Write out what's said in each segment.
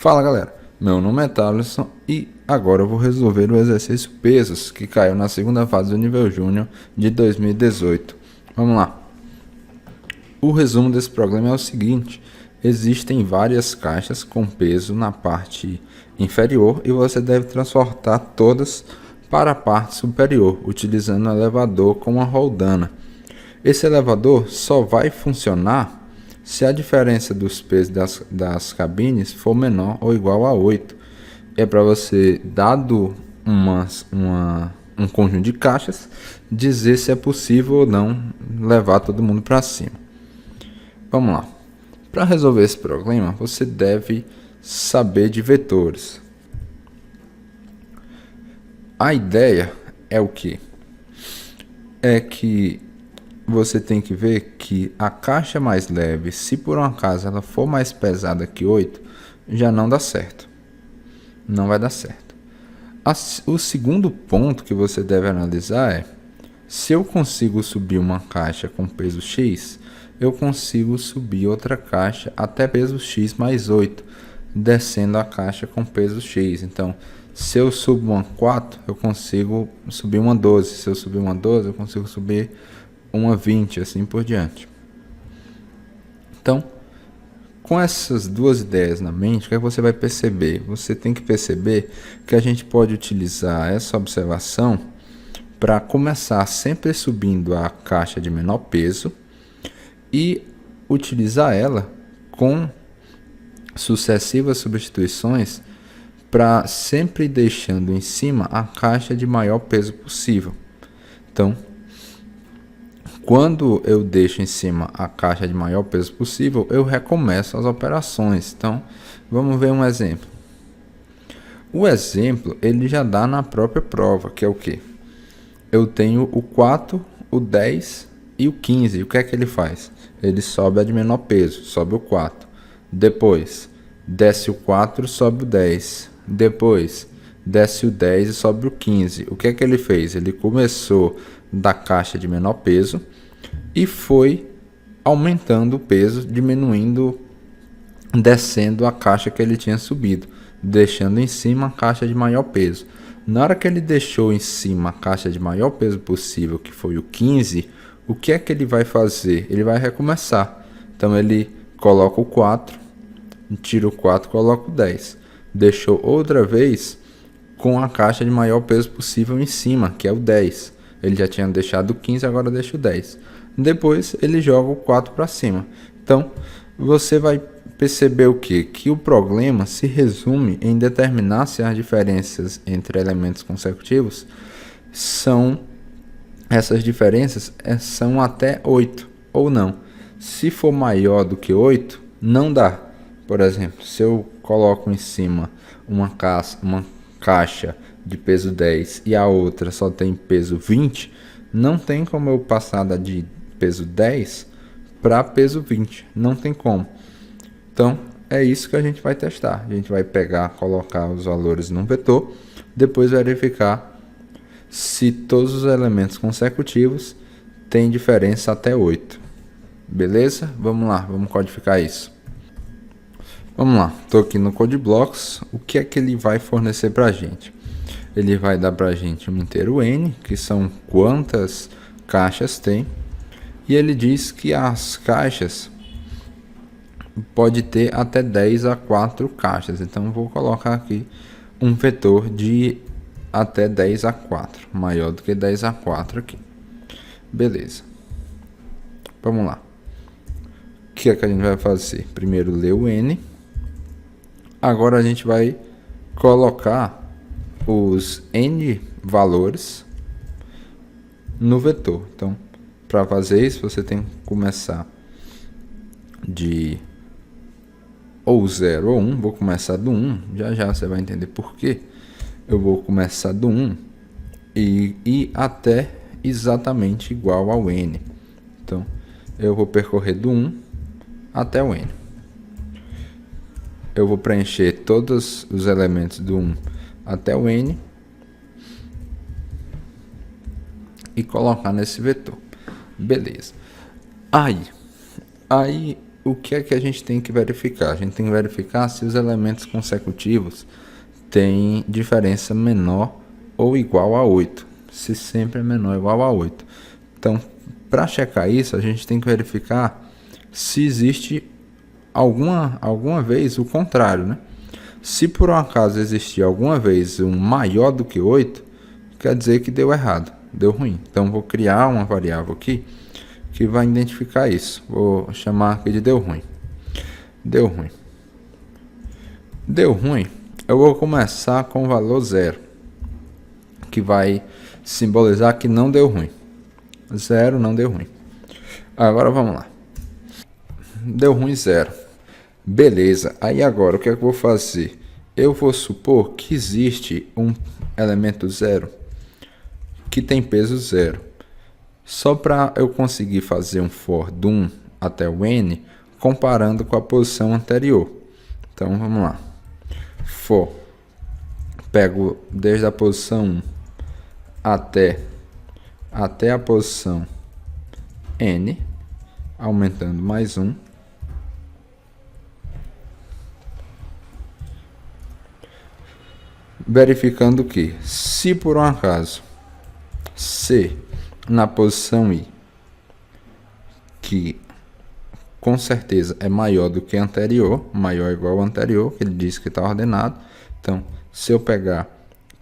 Fala galera, meu nome é Thaleson e agora eu vou resolver o exercício pesos que caiu na segunda fase do nível júnior de 2018. Vamos lá. O resumo desse problema é o seguinte: existem várias caixas com peso na parte inferior e você deve transportar todas para a parte superior, utilizando um elevador com uma roldana. Esse elevador só vai funcionar se a diferença dos pesos das cabines for menor ou igual a 8. É para você, dado um conjunto de caixas, dizer se é possível ou não levar todo mundo para cima. Vamos lá. Para resolver esse problema, você deve saber de vetores. A ideia é o que? É que você tem que ver que a caixa mais leve, se por um acaso ela for mais pesada que 8, já não dá certo. Não vai dar certo. O segundo ponto que você deve analisar é: se eu consigo subir uma caixa com peso X, eu consigo subir outra caixa até peso X mais 8, descendo a caixa com peso X. Então, se eu subo uma 4, eu consigo subir uma 12. Se eu subir uma 12, eu consigo subir uma 20, assim por diante. Então, com essas duas ideias na mente, o que você vai perceber? Você tem que perceber que a gente pode utilizar essa observação para começar sempre subindo a caixa de menor peso e utilizar ela com sucessivas substituições para sempre deixando em cima a caixa de maior peso possível. Então, quando eu deixo em cima a caixa de maior peso possível, eu recomeço as operações. Então, vamos ver um exemplo. O exemplo, ele já dá na própria prova, que é o que? Eu tenho o 4, o 10 e o 15. O que é que ele faz? Ele sobe a de menor peso, sobe o 4. Depois, desce o 4, sobe o 10. Depois, desce o 10 e sobe o 15. O que é que ele fez? Ele começou da caixa de menor peso e foi aumentando o peso, diminuindo, descendo a caixa que ele tinha subido, deixando em cima a caixa de maior peso. Na hora que ele deixou em cima a caixa de maior peso possível, que foi o 15, o que é que ele vai fazer? Ele vai recomeçar. Então ele coloca o 4, tira o 4, coloca o 10. Deixou outra vez com a caixa de maior peso possível em cima, que é o 10. Ele já tinha deixado o 15, agora deixa o 10. Depois ele joga o 4 para cima. Então você vai perceber o que? Que o problema se resume em determinar se as diferenças entre elementos consecutivos essas diferenças são até 8 ou não. Se for maior do que 8, não dá. Por exemplo, se eu coloco em cima uma caixa de peso 10 e a outra só tem peso 20, não tem como eu passar da de peso 10 para peso 20, não tem como. Então é isso que a gente vai testar. A gente vai pegar, colocar os valores num vetor, depois verificar se todos os elementos consecutivos têm diferença até 8. Beleza? Vamos lá, vamos codificar isso. Vamos lá, estou aqui no CodeBlocks. O que é que ele vai fornecer para a gente? Ele vai dar para a gente um inteiro n, que são quantas caixas tem, e ele diz que as caixas pode ter até 10 a 4 caixas. Então vou colocar aqui um vetor de até 10 a 4, maior do que 10 a 4 aqui. Beleza. Vamos lá. O que é que a gente vai fazer? Primeiro ler o n. Agora a gente vai colocar os n valores no vetor. Então, para fazer isso, você tem que começar de ou 0 ou 1. Vou começar do 1. Já você vai entender por quê. Eu vou começar do 1 e ir até exatamente igual ao n. Então, eu vou percorrer do 1 até o n. Eu vou preencher todos os elementos do 1 até o n e colocar nesse vetor. Beleza. Aí o que é que a gente tem que verificar? A gente tem que verificar se os elementos consecutivos têm diferença menor ou igual a 8. Se sempre é menor ou igual a 8. Então, para checar isso, a gente tem que verificar se existe alguma vez o contrário, né? Se por um acaso existir alguma vez um maior do que 8, quer dizer que deu errado, deu ruim. Então vou criar uma variável aqui que vai identificar isso. Vou chamar aqui de deu ruim. Deu ruim. Deu ruim. Eu vou começar com o valor 0, que vai simbolizar que não deu ruim. 0 não deu ruim. Agora vamos lá. Deu ruim 0. Beleza. Aí agora o que é que eu vou fazer? Eu vou supor que existe um elemento 0 que tem peso 0. Só para eu conseguir fazer um for do 1 até o n, comparando com a posição anterior. Então vamos lá. For, pego desde a posição 1 até a posição n, aumentando mais 1. Verificando que, se por um acaso C na posição I, que com certeza é maior do que anterior, maior ou igual ao anterior, que ele diz que está ordenado. Então, se eu pegar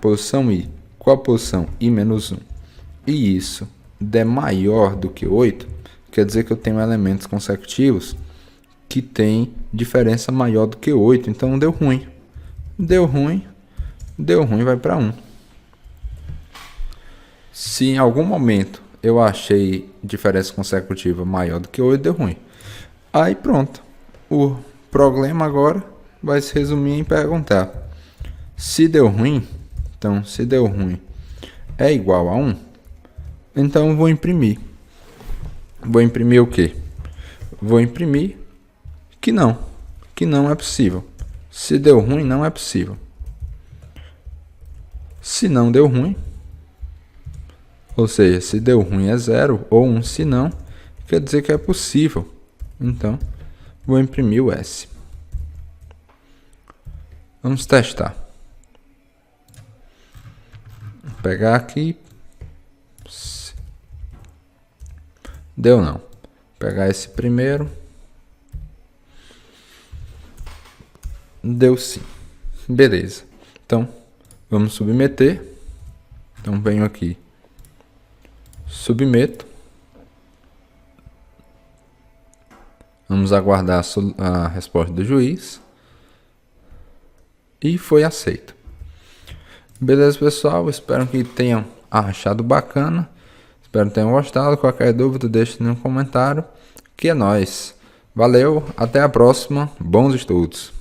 posição I com a posição I menos 1 e isso der maior do que 8, quer dizer que eu tenho elementos consecutivos que tem diferença maior do que 8, então deu ruim. Deu ruim, vai para 1. Se em algum momento eu achei diferença consecutiva maior do que 8, deu ruim. Aí pronto. O problema agora vai se resumir em perguntar: se deu ruim, então se deu ruim é igual a 1, então eu vou imprimir. Vou imprimir o quê? Vou imprimir que não é possível. Se deu ruim, não é possível. Se não deu ruim, ou seja, se deu ruim é 0 ou 1, se não, quer dizer que é possível. Então, vou imprimir o S. Vamos testar. Vou pegar aqui. Deu não. Vou pegar esse primeiro. Deu sim. Beleza. Então, vamos submeter. Então, venho aqui. Submeto. Vamos aguardar a resposta do juiz. E foi aceito. Beleza, pessoal? Espero que tenham achado bacana. Espero que tenham gostado. Qualquer dúvida, deixe no comentário. Que é nóis. Valeu, até a próxima. Bons estudos.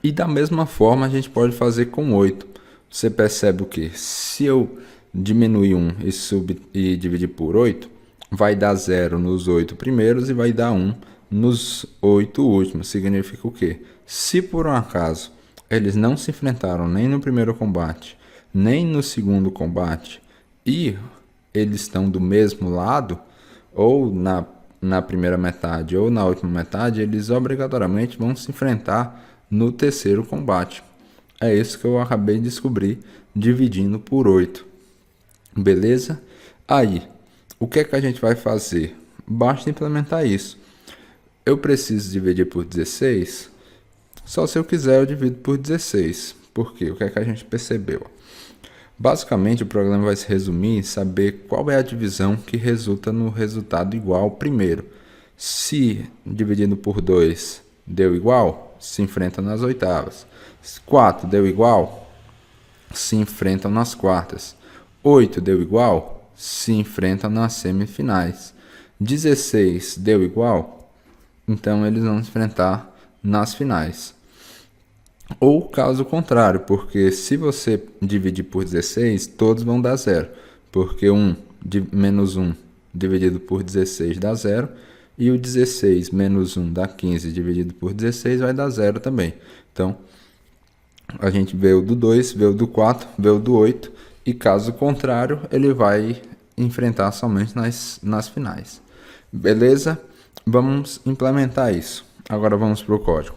E da mesma forma a gente pode fazer com 8. Você percebe o que? Se eu diminuir 1 e dividir por 8, vai dar 0 nos 8 primeiros e vai dar 1 nos 8 últimos. Significa o quê? Se por um acaso eles não se enfrentaram nem no primeiro combate, nem no segundo combate, e eles estão do mesmo lado, ou na primeira metade ou na última metade, eles obrigatoriamente vão se enfrentar no terceiro combate. É isso que eu acabei de descobrir dividindo por 8. Beleza? Aí, o que é que a gente vai fazer? Basta implementar isso. Eu preciso dividir por 16? Só se eu quiser eu divido por 16. Por quê? O que é que a gente percebeu? Basicamente, o programa vai se resumir em saber qual é a divisão que resulta no resultado igual primeiro. Se dividindo por 2 deu igual, se enfrentam nas oitavas. 4 deu igual, se enfrentam nas quartas. 8 deu igual, se enfrentam nas semifinais. 16 deu igual, então eles vão se enfrentar nas finais. Ou caso contrário, porque se você dividir por 16, todos vão dar 0. Porque menos 1 dividido por 16 dá 0. E o 16 menos 1 dá 15 dividido por 16 vai dar 0 também. Então, a gente vê o do 2, vê o do 4, vê o do 8. E caso contrário, ele vai enfrentar somente nas finais. Beleza? Vamos implementar isso. Agora vamos para o código.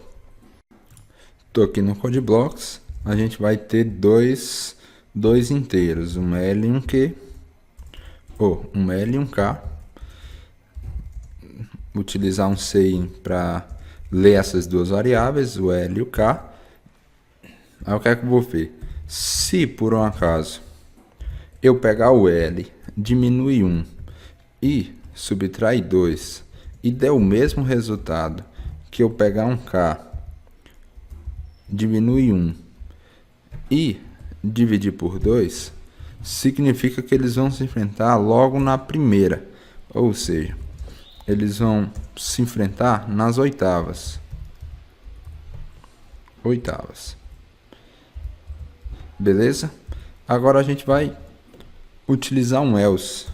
Estou aqui no CodeBlocks, a gente vai ter dois inteiros, um L e um Q, ou um L e um K. Utilizar um CIN para ler essas duas variáveis, o L e o K. Aí o que é que eu vou ver? Se por um acaso eu pegar o L, diminuir 1 e subtrair 2 e der o mesmo resultado que eu pegar um K, diminuir 1 e dividir por 2, significa que eles vão se enfrentar logo na primeira. Ou seja, eles vão se enfrentar nas oitavas. Beleza? Agora a gente vai utilizar um else.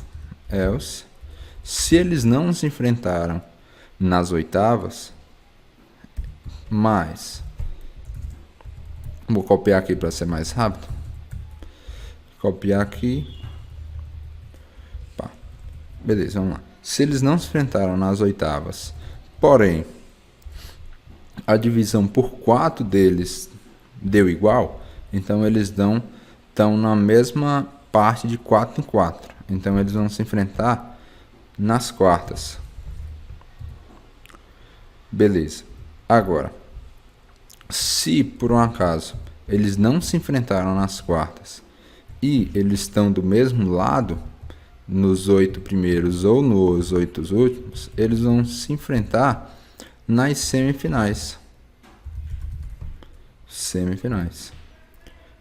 Se eles não se enfrentaram nas oitavas, mas vou copiar aqui para ser mais rápido. Copiar aqui. Pá. Beleza, vamos lá. Se eles não se enfrentaram nas oitavas, porém a divisão por 4 deles deu igual, então eles estão na mesma parte de 4 em 4. Então eles vão se enfrentar nas quartas. Beleza. Agora, se por um acaso eles não se enfrentaram nas quartas e eles estão do mesmo lado, nos 8 primeiros ou nos 8 últimos, eles vão se enfrentar nas semifinais.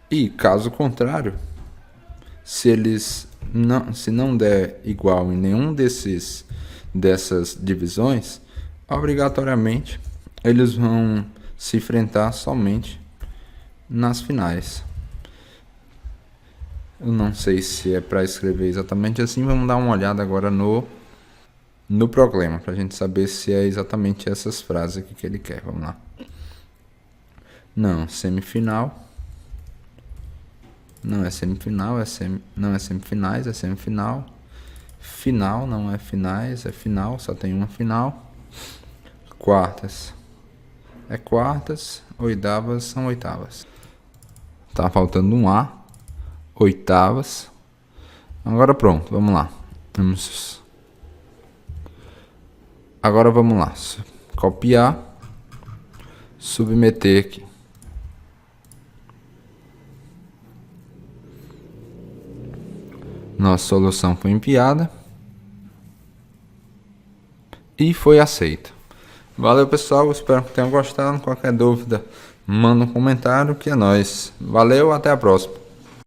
E caso contrário, se não der igual em nenhum dessas divisões, obrigatoriamente eles vão se enfrentar somente nas finais. Eu não sei se é para escrever exatamente assim. Vamos dar uma olhada agora no problema, para a gente saber se é exatamente essas frases aqui que ele quer. Vamos lá. Não, semifinal. Não é semifinal, não é semifinais, é semifinal. Final não é finais, é final, só tem uma final. Quartas é quartas, oitavas são oitavas. Tá faltando um A. Oitavas. Agora pronto, vamos lá. Agora vamos lá. Copiar. Submeter aqui. Nossa solução foi enviada. E foi aceita. Valeu, pessoal. Espero que tenham gostado. Qualquer dúvida, manda um comentário que é nóis. Valeu, até a próxima.